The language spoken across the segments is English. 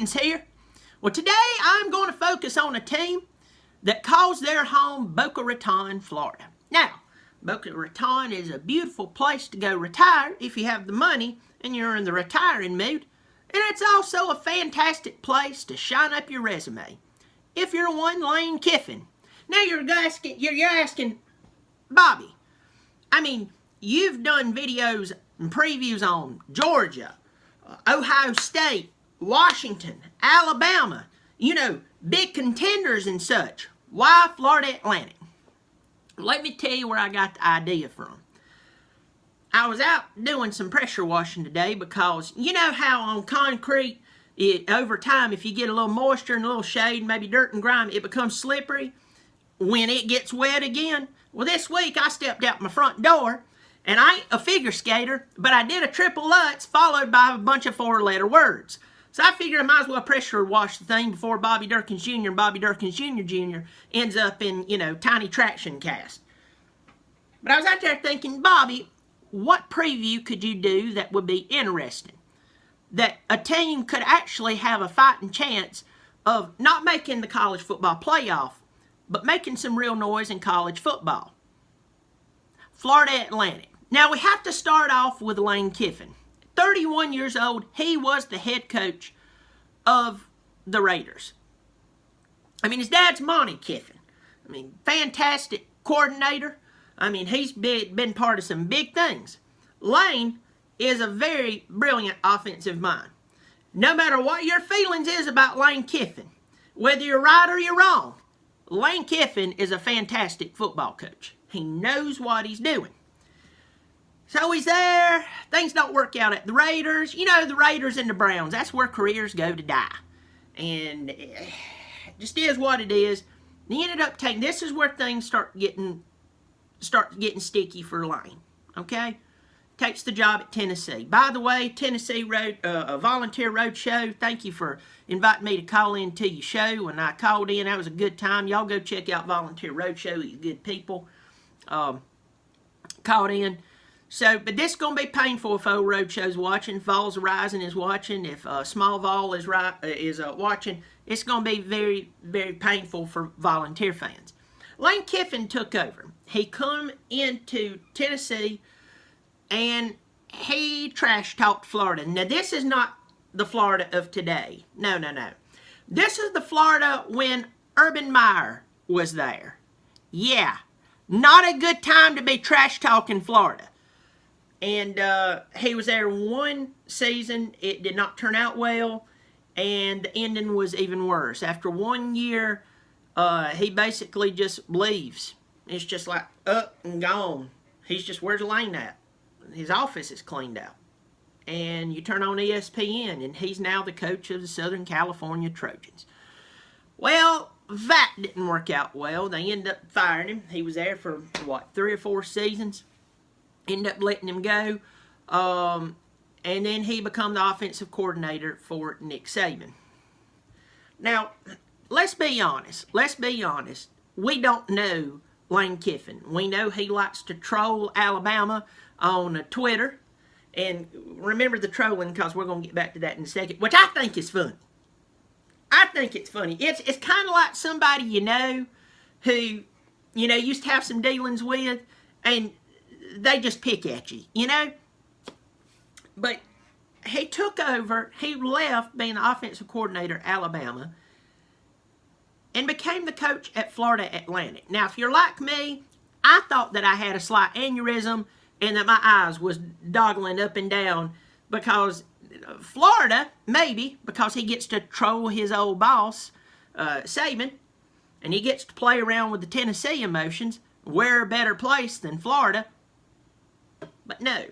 Dirkens here. Well, today I'm going to focus on a team that calls their home Boca Raton, Florida. Now, Boca Raton is a beautiful place to go retire if you have the money and you're in the retiring mood. And it's also a fantastic place to shine up your resume if you're one Lane Kiffin. Now you're asking, Bobby, you've done videos and previews on Georgia, Ohio State, Washington, Alabama, big contenders and such. Why Florida Atlantic? Let me tell you where I got the idea from. I was out doing some pressure washing today because you know how on concrete, over time, if you get a little moisture and a little shade, maybe dirt and grime, it becomes slippery when it gets wet again. Well, this week I stepped out my front door, and I ain't a figure skater, but I did a triple Lutz followed by a bunch of four-letter words. So I figured I might as well pressure wash the thing before Bobby Dirkens Jr. and Bobby Dirkens Jr. ends up in, tiny traction cast. But I was out there thinking, Bobby, what preview could you do that would be interesting? That a team could actually have a fighting chance of not making the college football playoff, but making some real noise in college football. Florida Atlantic. Now we have to start off with Lane Kiffin. 31 years old, he was the head coach of the Raiders. His dad's Monty Kiffin. Fantastic coordinator. He's been part of some big things. Lane is a very brilliant offensive mind. No matter what your feelings is about Lane Kiffin, whether you're right or you're wrong, Lane Kiffin is a fantastic football coach. He knows what he's doing. So he's there. Things don't work out at the Raiders. The Raiders and the Browns, that's where careers go to die. And it just is what it is. He ended up this is where things start getting sticky for Lane. Okay? Takes the job at Tennessee. By the way, Tennessee a volunteer road show. Thank you for inviting me to call in to your show. When I called in, that was a good time. Y'all go check out Volunteer Roadshow. You good people. Called in. So, but this is going to be painful if FAU Roadshow's watching, if Vols Rising is watching, if Small Vol is watching. It's going to be very, very painful for volunteer fans. Lane Kiffin took over. He come into Tennessee and he trash-talked Florida. Now, this is not the Florida of today. No. This is the Florida when Urban Meyer was there. Yeah, not a good time to be trash-talking Florida. And he was there one season. It did not turn out well, and the ending was even worse. After 1 year, he basically just leaves. It's just like up and gone. He's just, where's Lane at? His office is cleaned out. And you turn on ESPN, and he's now the coach of the Southern California Trojans. Well, that didn't work out well. They ended up firing him. He was there for, 3 or 4 seasons. Ended up letting him go. And then he became the offensive coordinator for Nick Saban. Now, let's be honest. We don't know Lane Kiffin. We know he likes to troll Alabama on Twitter. And remember the trolling, because we're going to get back to that in a second, which I think is funny. I think it's funny. It's kind of like somebody who, used to have some dealings with, and they just pick at you, But he took over, he left being the offensive coordinator at Alabama and became the coach at Florida Atlantic. Now, if you're like me, I thought that I had a slight aneurysm and that my eyes was doggling up and down because Florida, maybe, because he gets to troll his old boss, Saban, and he gets to play around with the Tennessee emotions. Where a better place than Florida? But no,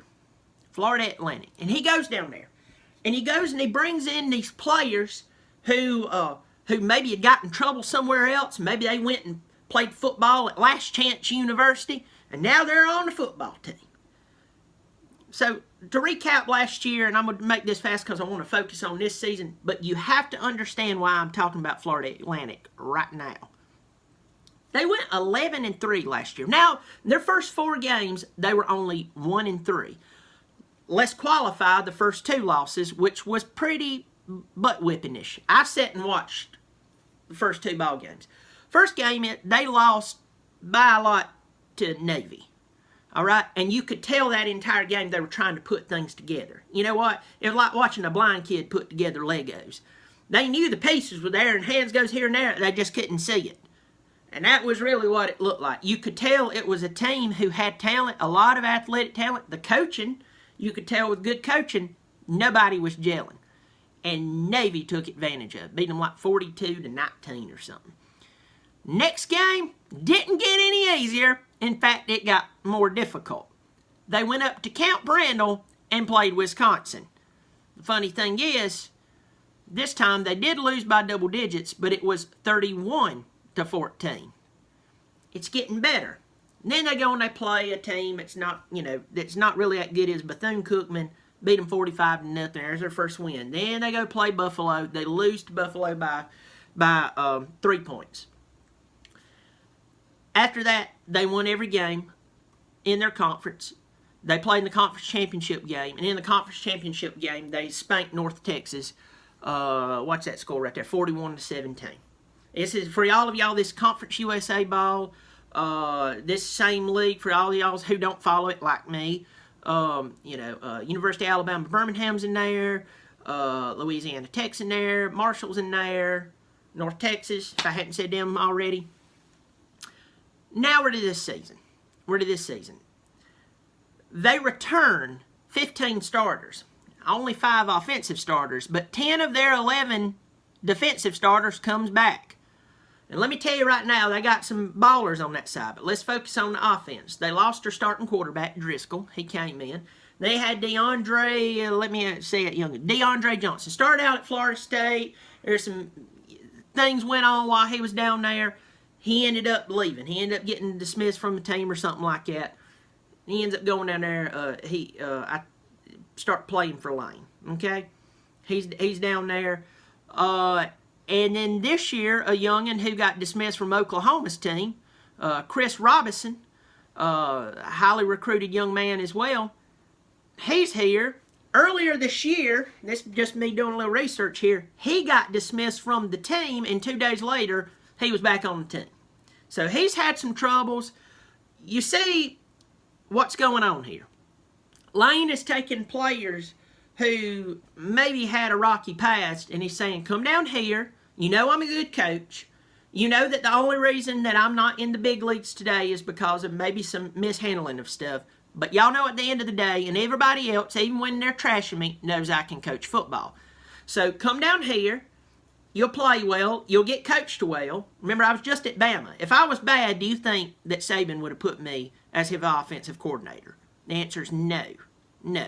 Florida Atlantic. And he goes down there. And he goes and he brings in these players who maybe had got in trouble somewhere else. Maybe they went and played football at Last Chance University. And now they're on the football team. So, to recap last year, and I'm going to make this fast because I want to focus on this season. But you have to understand why I'm talking about Florida Atlantic right now. They went 11-3 last year. Now, their first 4 games, they were only 1-3. Let's qualify the first 2 losses, which was pretty butt-whipping-ish. I sat and watched the first 2 ball games. First game, they lost by a lot to Navy. All right? And you could tell that entire game they were trying to put things together. You know what? It was like watching a blind kid put together Legos. They knew the pieces were there and hands goes here and there. They just couldn't see it. And that was really what it looked like. You could tell it was a team who had talent, a lot of athletic talent. The coaching, you could tell with good coaching, nobody was gelling. And Navy took advantage of it. Beat them like 42-19 or something. Next game didn't get any easier. In fact, it got more difficult. They went up to Camp Randall and played Wisconsin. The funny thing is, this time they did lose by double digits, but it was 31-14. It's getting better. And then they go and they play a team it's not really that good as Bethune-Cookman. Beat them 45-0. There's their first win. Then they go play Buffalo. They lose to Buffalo by 3 points. After that, they won every game in their conference. They played in the conference championship game. And in the conference championship game, they spanked North Texas. What's that score right there? 41-17. This is for all of y'all. This Conference USA ball, this same league for all of y'all who don't follow it like me. University of Alabama, Birmingham's in there. Louisiana Tech's in there. Marshall's in there. North Texas, if I hadn't said them already. Now we're to this season. They return 15 starters. Only 5 offensive starters, but 10 of their 11 defensive starters comes back. And let me tell you right now, they got some ballers on that side, but let's focus on the offense. They lost their starting quarterback, Driscoll. He came in. They had DeAndre Johnson. Started out at Florida State. There's some things went on while he was down there. He ended up leaving. He ended up getting dismissed from the team or something like that. He ends up going down there. I start playing for Lane. Okay, he's down there. And then this year, a youngin who got dismissed from Oklahoma's team, Chris Robinson, highly recruited young man as well. He's here. Earlier this year, this is just me doing a little research here, he got dismissed from the team, and 2 days later, he was back on the team. So he's had some troubles. You see what's going on here. Lane is taking players who maybe had a rocky past, and he's saying, come down here. You know I'm a good coach. You know that the only reason that I'm not in the big leagues today is because of maybe some mishandling of stuff. But y'all know at the end of the day, and everybody else, even when they're trashing me, knows I can coach football. So come down here. You'll play well. You'll get coached well. Remember, I was just at Bama. If I was bad, do you think that Saban would have put me as his offensive coordinator? The answer is no. No.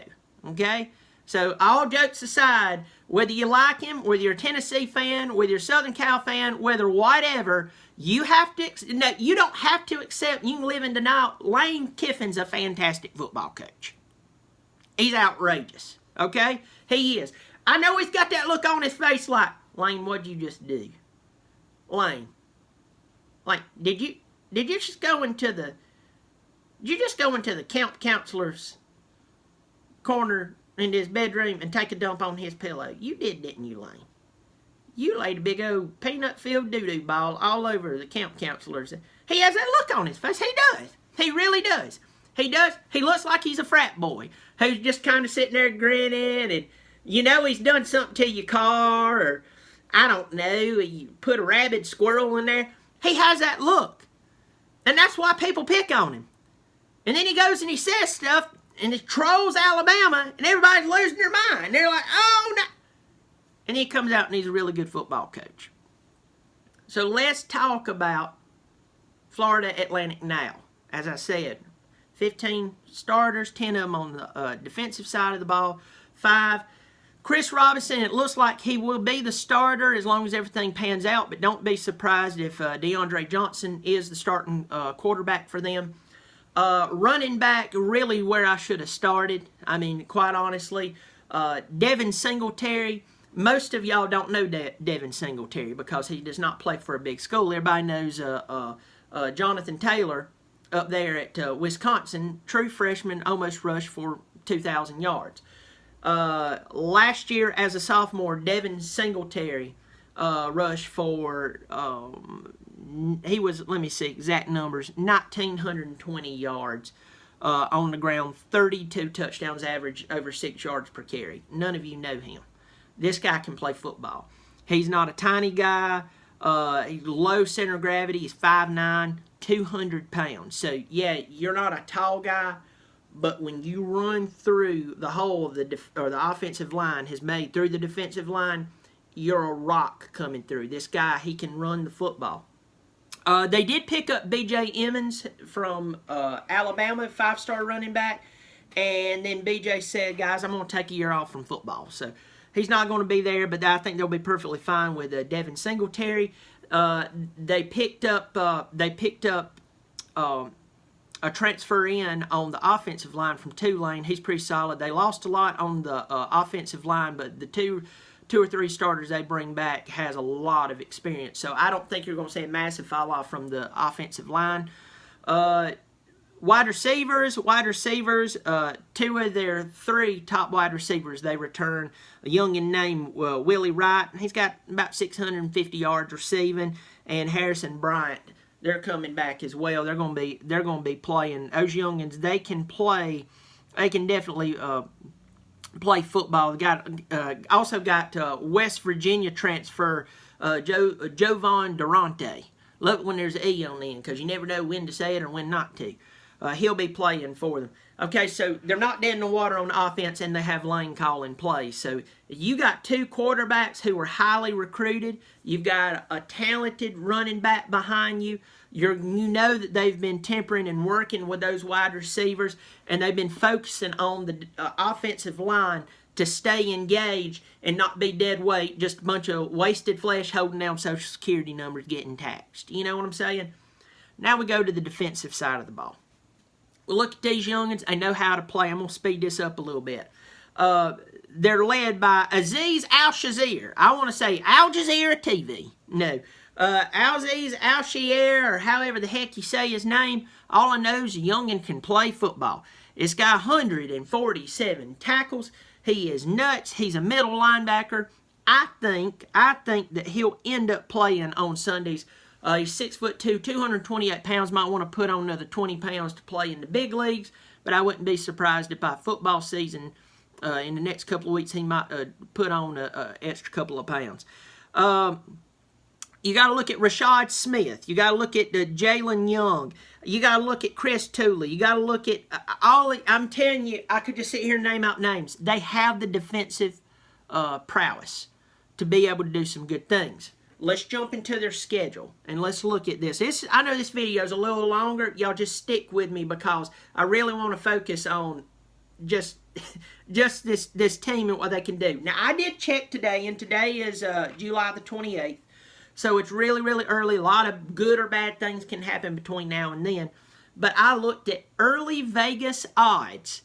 Okay? So all jokes aside, whether you like him, whether you're a Tennessee fan, whether you're a Southern Cal fan, whether whatever, you don't have to accept, you can live in denial. Lane Kiffin's a fantastic football coach. He's outrageous. Okay? He is. I know he's got that look on his face like, Lane, what'd you just do? Lane, did you just go into the camp counselor's corner in his bedroom and take a dump on his pillow? You did, didn't you, Lane? You laid a big old peanut-filled doo-doo ball all over the camp counselor's. He has that look on his face. He does. He really does. He does. He looks like he's a frat boy who's just kind of sitting there grinning, and you know he's done something to your car, or I don't know, you put a rabid squirrel in there. He has that look. And that's why people pick on him. And then he goes and he says stuff, and it trolls Alabama, and everybody's losing their mind. They're like, oh, no. And he comes out and he's a really good football coach. So let's talk about Florida Atlantic now. As I said, 15 starters, 10 of them on the defensive side of the ball, 5. Chris Robinson, it looks like he will be the starter as long as everything pans out, but don't be surprised if DeAndre Johnson is the starting quarterback for them. Running back, really where I should have started. I mean, quite honestly, Devin Singletary. Most of y'all don't know Devin Singletary because he does not play for a big school. Everybody knows Jonathan Taylor up there at Wisconsin, true freshman, almost rushed for 2,000 yards. Last year, as a sophomore, Devin Singletary rushed for, he was, let me see exact numbers, 1,920 yards on the ground, 32 touchdowns average, over 6 yards per carry. None of you know him. This guy can play football. He's not a tiny guy. He's low center of gravity. He's 5'9", 200 pounds. So, yeah, you're not a tall guy, but when you run through the hole of the offensive line has made through the defensive line, you're a rock coming through. This guy, he can run the football. They did pick up B.J. Emmons from Alabama, 5-star running back, and then B.J. said, guys, I'm going to take a year off from football. So he's not going to be there, but I think they'll be perfectly fine with Devin Singletary. They picked up a transfer in on the offensive line from Tulane. He's pretty solid. They lost a lot on the offensive line, but the two or three starters they bring back has a lot of experience. So I don't think you're going to see a massive fall off from the offensive line. Wide receivers, two of their three top wide receivers, they return. A youngin named Willie Wright. He's got about 650 yards receiving, and Harrison Bryant. They're coming back as well. They're going to be playing. Those youngins, they can play. They can definitely play football. Also got West Virginia transfer Jovan Durante. Love it when there's an E on the end because you never know when to say it or when not to. He'll be playing for them. Okay, so they're not dead in the water on offense, and they have Lane calling plays. So you got two quarterbacks who are highly recruited. You've got a talented running back behind you. You know that they've been tempering and working with those wide receivers, and they've been focusing on the offensive line to stay engaged and not be dead weight, just a bunch of wasted flesh holding down Social Security numbers getting taxed. You know what I'm saying? Now we go to the defensive side of the ball. Well, look at these youngins. They know how to play. I'm going to speed this up a little bit. They're led by Aziz Al-Shazir. I want to say Al Jazeera TV. No. Aziz Al-Shazir, or however the heck you say his name. All I know is a youngin can play football. This guy, 147 tackles. He is nuts. He's a middle linebacker. I think that he'll end up playing on Sundays. He's 6'2", 228 pounds. Might want to put on another 20 pounds to play in the big leagues, but I wouldn't be surprised if by football season in the next couple of weeks he might put on an extra couple of pounds. You got to look at Rashad Smith. You got to look at Jalen Young. You got to look at Chris Tooley. You got to look at I'm telling you, I could just sit here and name out names. They have the defensive prowess to be able to do some good things. Let's jump into their schedule, and let's look at this. I know this video is a little longer. Y'all just stick with me because I really want to focus on just this team and what they can do. Now, I did check today, and today is July the 28th, so it's really, really early. A lot of good or bad things can happen between now and then. But I looked at early Vegas odds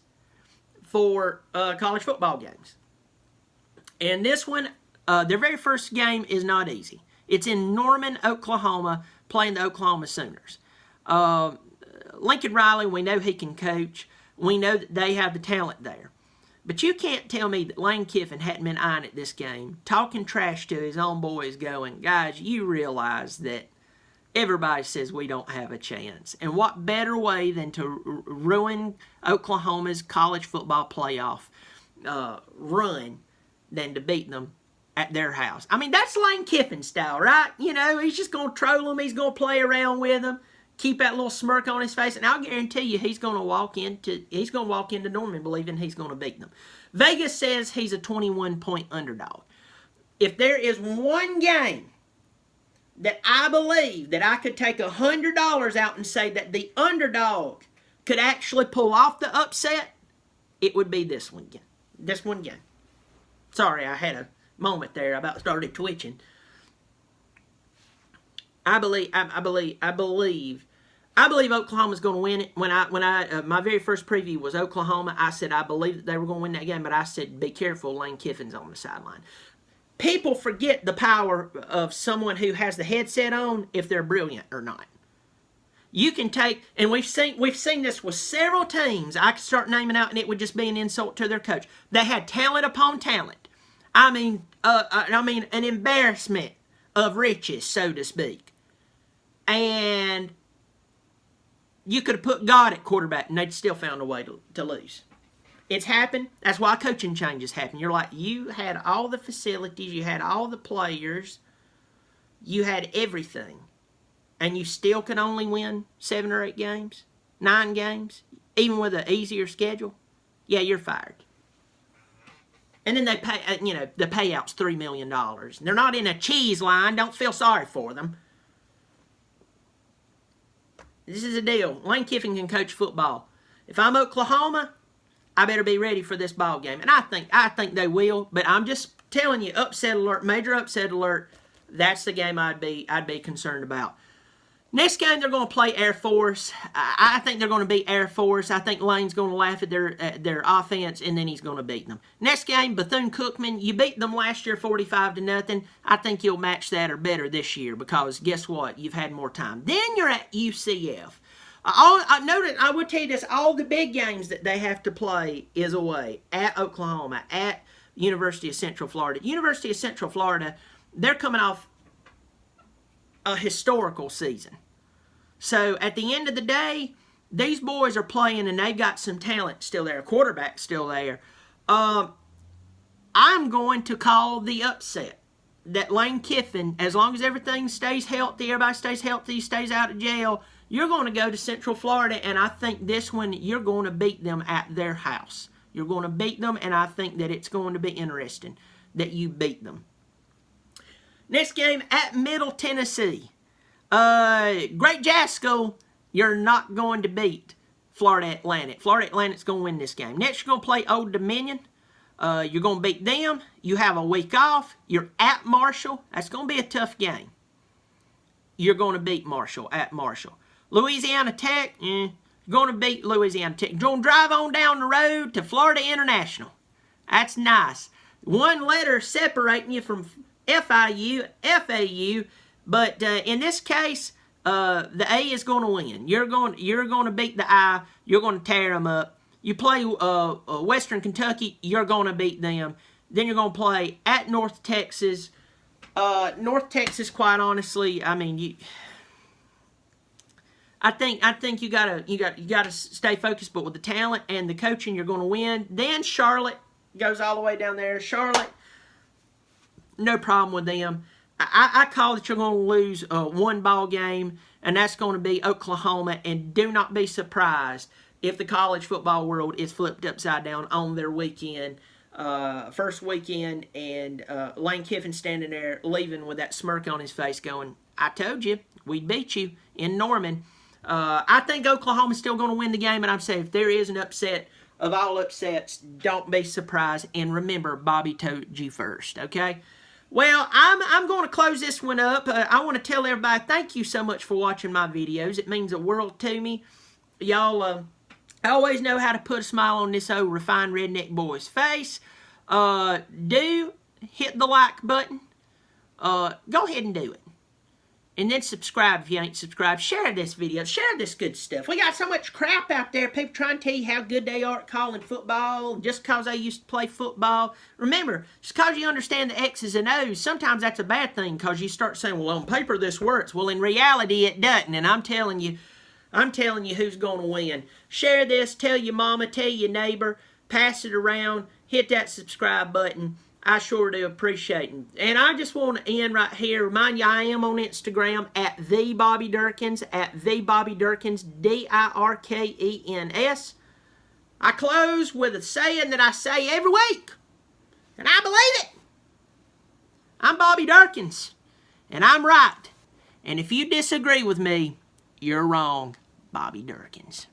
for college football games. And this one, their very first game is not easy. It's in Norman, Oklahoma, playing the Oklahoma Sooners. Lincoln Riley, we know he can coach. We know that they have the talent there. But you can't tell me that Lane Kiffin hadn't been eyeing at this game, talking trash to his own boys, going, guys, you realize that everybody says we don't have a chance. And what better way than to ruin Oklahoma's college football playoff run than to beat them at their house. I mean, that's Lane Kiffin style, right? You know, he's just going to troll them. He's going to play around with them, keep that little smirk on his face, and I'll guarantee you he's going to walk into Norman believing he's going to beat them. Vegas says he's a 21-point underdog. If there is one game that I believe that I could take $100 out and say that the underdog could actually pull off the upset, it would be this one game. This one game. Sorry, I had a moment there. I about started twitching. I believe Oklahoma's going to win it. When I my very first preview was Oklahoma, I said I believe that they were going to win that game, but I said be careful, Lane Kiffin's on the sideline. People forget the power of someone who has the headset on if they're brilliant or not. You can take, and we've seen this with several teams. I could start naming out, and it would just be an insult to their coach. They had talent upon talent. I mean, an embarrassment of riches, so to speak. And you could have put God at quarterback, and they'd still found a way to lose. It's happened. That's why coaching changes happen. You're like, you had all the facilities, you had all the players, you had everything, and you still could only win 7 or 8 games, 9 games, even with an easier schedule. Yeah, you're fired. And then they pay, the payout's $3 million. They're not in a cheese line. Don't feel sorry for them. This is a deal. Lane Kiffin can coach football. If I'm Oklahoma, I better be ready for this ball game. And I think they will, but I'm just telling you, upset alert, major upset alert. That's the game I'd be concerned about. Next game, they're going to play Air Force. I think they're going to beat Air Force. I think Lane's going to laugh at their offense, and then he's going to beat them. Next game, Bethune-Cookman. You beat them last year 45-0. I think you'll match that or better this year because guess what? You've had more time. Then you're at UCF. I would tell you this, all the big games that they have to play is away. At Oklahoma, at University of Central Florida. University of Central Florida, they're coming off a historical season. So at the end of the day, these boys are playing and they've got some talent still there, quarterback still there. I'm going to call the upset that Lane Kiffin, as long as everything stays healthy, everybody stays healthy, stays out of jail, you're going to go to Central Florida, and I think this one you're going to beat them at their house. You're going to beat them, and I think that it's going to be interesting that you beat them. Next game at Middle Tennessee. Great Jazz School, you're not going to beat Florida Atlantic. Florida Atlantic's going to win this game. Next, you're going to play Old Dominion. You're going to beat them. You have a week off. You're at Marshall. That's going to be a tough game. You're going to beat Marshall at Marshall. Louisiana Tech, you're going to beat Louisiana Tech. You're going to drive on down the road to Florida International. That's nice. One letter separating you from FAU, but in this case, the A is going to win. You're going to beat the I. You're going to tear them up. You play Western Kentucky, you're going to beat them. Then you're going to play at North Texas. North Texas, quite honestly, I mean, I think you gotta stay focused, but with the talent and the coaching, you're going to win. Then Charlotte goes all the way down there. Charlotte, no problem with them. I call that you're going to lose one ball game, and that's going to be Oklahoma. And do not be surprised if the college football world is flipped upside down on their weekend, first weekend, and Lane Kiffin standing there leaving with that smirk on his face going, I told you, we'd beat you in Norman. I think Oklahoma's still going to win the game, and I'm saying if there is an upset of all upsets, don't be surprised. And remember, Bobby told you first, okay? Well, I'm going to close this one up. I want to tell everybody thank you so much for watching my videos. It means the world to me. Y'all always know how to put a smile on this old refined redneck boy's face. Do hit the like button. Go ahead and do it. And then subscribe if you ain't subscribed. Share this video. Share this good stuff. We got so much crap out there. People trying to tell you how good they are at calling football just because they used to play football. Remember, just because you understand the X's and O's, sometimes that's a bad thing because you start saying, well, on paper this works. Well, in reality it doesn't. And I'm telling you who's going to win. Share this. Tell your mama. Tell your neighbor. Pass it around. Hit that subscribe button. I sure do appreciate it. And I just want to end right here. Remind you, I am on Instagram at @TheBobbyDirkens, @TheBobbyDirkens, DIRKENS. I close with a saying that I say every week, and I believe it. I'm Bobby Dirkens, and I'm right. And if you disagree with me, you're wrong, Bobby Dirkens.